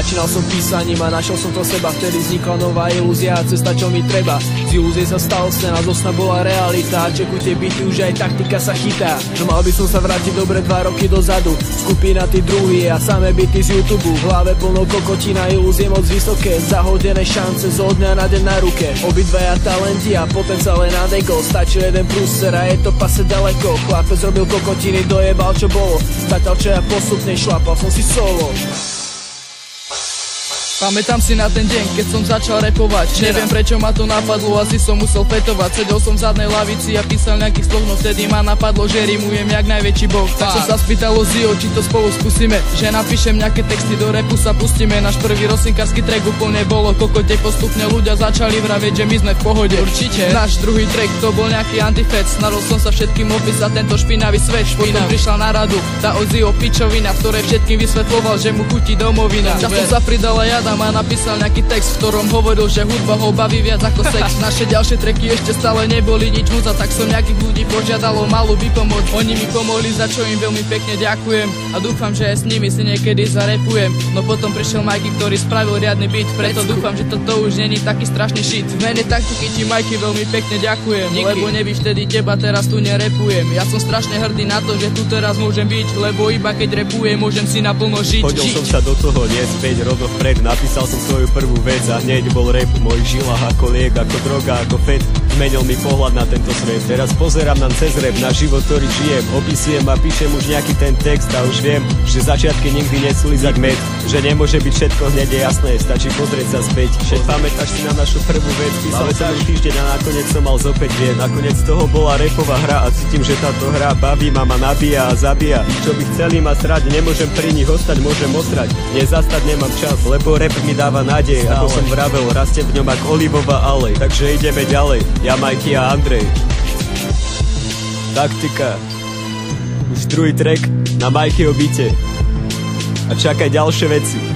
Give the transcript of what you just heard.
Začínal som písaním a našiel som to seba. Vtedy vznikla nová ilúzia a cesta, čo mi treba. Z ilúzie sa stal sen a zo sna bola realita. Čekuj tie byty, už aj taktika sa chytá. No mal by som sa vrátiť dobre 2 roky dozadu. Skupina tí druhý a samé byty z YouTube. V hlave plno kokotina, ilúzie moc vysoké. Zahodené šance zo dňa na deň na ruke. Obidvaja talenti a potenciál na deko. Stačí jeden prúser a je to pase ďaleko. Chlapec robil kokotiny, dojebal čo bolo. Zatiaľ čo ja postupne šlapal som si solo. Pamätám si na ten deň, keď som začal rapovať. Neviem prečo ma to napadlo, asi som musel fetovať. Sedel som v zadnej lavici a písal nejakých slov, no vtedy ma napadlo, že rimujem jak najväčší boh. Tak som sa spýtal o Zio, či to spolu skúsime, že napíšem nejaké texty, do rapu sa pustíme. Náš prvý rosinkársky track úplne bolo kokote. Postupne ľudia začali vravieť, že my sme v pohode. Určite. Náš druhý track to bol nejaký antifec. Snažil som sa všetkým opísať tento špinavý svet. Potom prišla na radu tá o Zio pičovina, v ktorej všetkým vysvetľoval, že mu chutí domovina. Časom sa pridala Jada a napísal nejaký text, v ktorom hovoril, že hudba ho baví viac ako sex. Naše ďalšie tracky ešte stále neboli nič moc, tak som nejakých ľudí požiadal o malú výpomoc. Oni mi pomohli, za čo im veľmi pekne ďakujem a dúfam, že aj s nimi si niekedy zarepujem. No potom prišiel Mikey, ktorý spravil riadny beat, preto dúfam, že toto už není taký strašný shit. V mene taktiky ti Mikey veľmi pekne ďakujem. Díky. Lebo nevíš vtedy teba, teraz tu nerepujem. Ja som strašne hrdý na to, že tu teraz môžem byť, lebo iba keď repujem, môžem si naplno žiť. Chodil som sa do toho nie späť, rovno vpred. Napísal som svoju prvú vec a hneď bol rap v mojich žilách ako liek, ako droga, ako fet. Zmenil mi pohľad na tento svet. Teraz pozerám nám cez rap na život, ktorý žijem. Opisujem a píšem už nejaký ten text a už viem, že začiatky nikdy nesú lízať med. Že nemôže byť všetko hneď je jasné, stačí pozrieť sa späť. Však pamätáš si na našu prvú vec, písal celý týždeň a nakoniec som mal zopäť vieť. Nakoniec z toho bola rapová hra a cítim, že táto hra baví ma, nabíja a zabíja. Čo by chceli ma srať, nemôžem pri nich ostať, môžem ostrať. Nezastať nemám čas, lebo rap mi dáva nádej. Ako som vravel, rastie v ňom ako olivová alej. Takže ideme ďalej, ja, Mikey a Andrej. Taktika. Už druhý track na Mikeyho bite. A čakaj ďalšie veci.